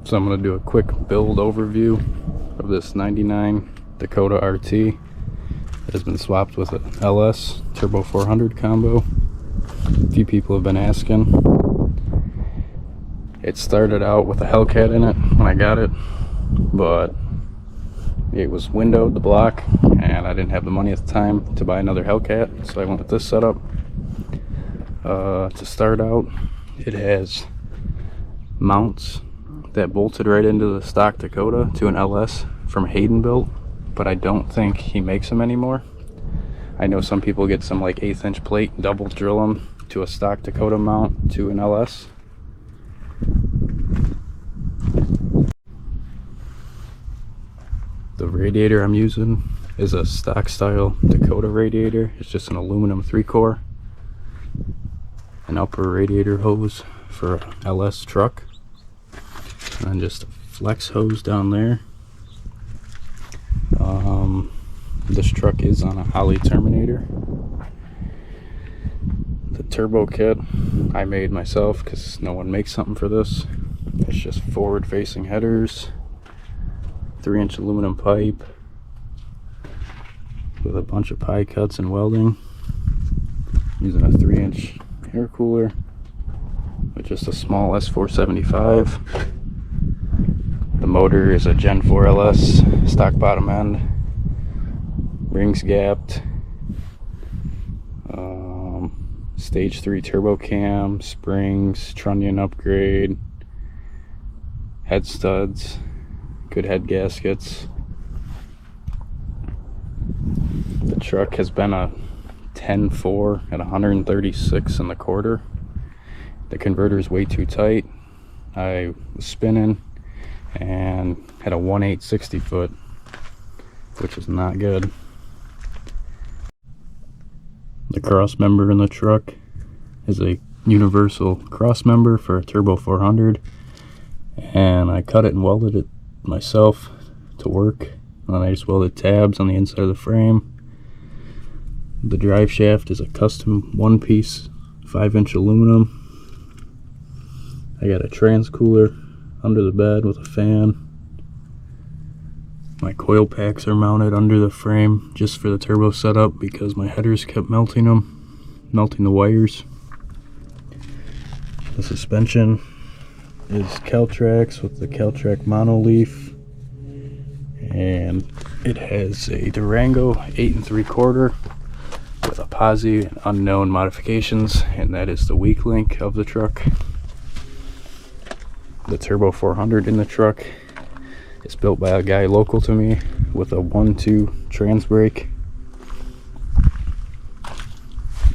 So I'm going to do a quick build overview of this 99 Dakota RT. It has been swapped with an LS Turbo 400 combo. A few people have been asking. It started out with a Hellcat in it when I got it, but it was windowed, the block, and I didn't have the money at the time to buy another Hellcat, so I went with this setup. To start out, it has mounts that bolted right into the stock Dakota to an LS from Hayden built, but I don't think he makes them anymore. I know some people get some like 1/8 inch plate, double drill them to a stock Dakota mount to an LS. The radiator I'm using is a stock style Dakota radiator. It's just an aluminum 3-core. An upper radiator hose for a LS truck. And then just a flex hose down there. This truck is on a Holley Terminator. The turbo kit I made myself because no one makes something for this. It's just forward facing headers, 3-inch aluminum pipe with a bunch of pie cuts and welding. Using a 3-inch air cooler with just a small S475. The motor is a Gen 4 LS, stock bottom end, rings gapped, stage 3 turbo cam, springs, trunnion upgrade, head studs, good head gaskets. The truck has been a 10.4 at 136 in the quarter. The converter is way too tight. I was spinning and had a 1.8 60 foot, which is not good. The cross member in the truck is a universal cross member for a Turbo 400, and I cut it and welded it myself to work, and then I just welded tabs on the inside of the frame. The drive shaft is a custom one-piece 5-inch aluminum. I got a trans cooler under the bed with a fan. My coil packs are mounted under the frame just for the turbo setup because my headers kept melting the wires. The suspension is Caltrax with the Caltrac monoleaf, and it has a Durango 8 3/4 with a posi and unknown modifications, and that is the weak link of the truck. The Turbo 400 in the truck is built by a guy local to me with a 1-2 trans brake.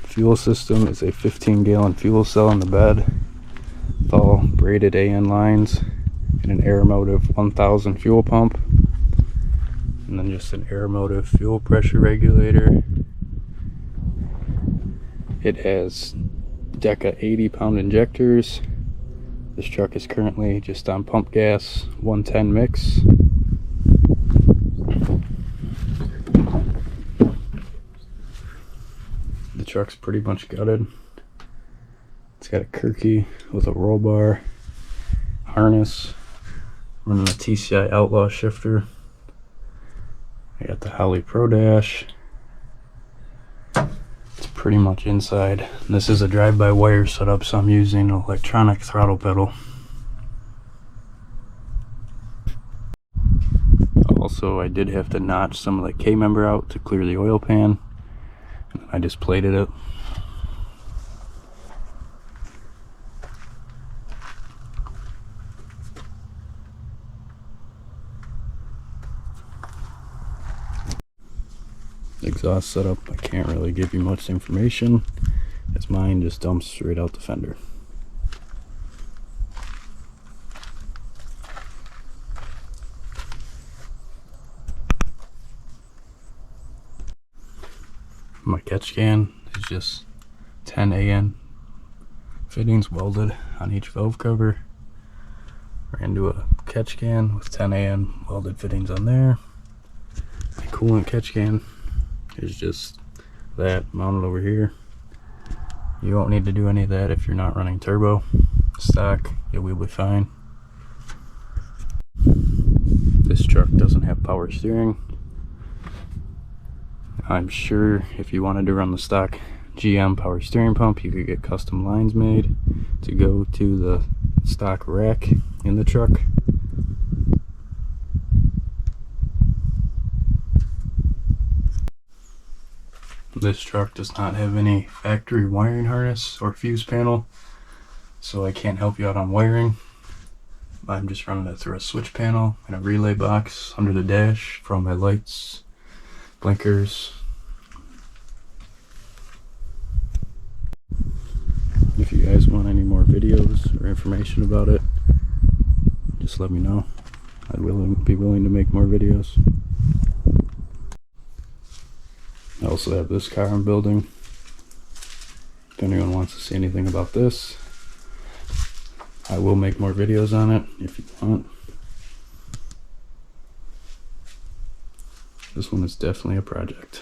Fuel system is a 15-gallon fuel cell in the bed with all braided AN lines and an Aeromotive 1000 fuel pump, and then just an Aeromotive fuel pressure regulator. It has Deca 80-pound injectors. This truck is currently just on pump gas 110 mix. The truck's pretty much gutted. It's got a Kirky with a roll bar, harness, running a TCI Outlaw shifter. I got the Holley Pro Dash. Pretty much inside. This is a drive-by-wire setup, so I'm using an electronic throttle pedal. Also, I did have to notch some of the K-member out to clear the oil pan, and I just plated it. Exhaust setup, I can't really give you much information as mine just dumps straight out the fender. My catch can is just 10 AN fittings welded on each valve cover. Ran into a catch can with 10 AN welded fittings on there. My coolant catch can is just that mounted over here. You won't need to do any of that if you're not running turbo. Stock, you'll be fine. This truck doesn't have power steering. I'm sure if you wanted to run the stock GM power steering pump, you could get custom lines made to go to the stock rack in the truck. This truck does not have any factory wiring harness or fuse panel, so I can't help you out on wiring. I'm just running it through a switch panel and a relay box under the dash for all my lights, blinkers. If you guys want any more videos or information about it, just let me know. I'd be willing to make more videos. I also have this car I'm building. If anyone wants to see anything about this, I will make more videos on it if you want. This one is definitely a project.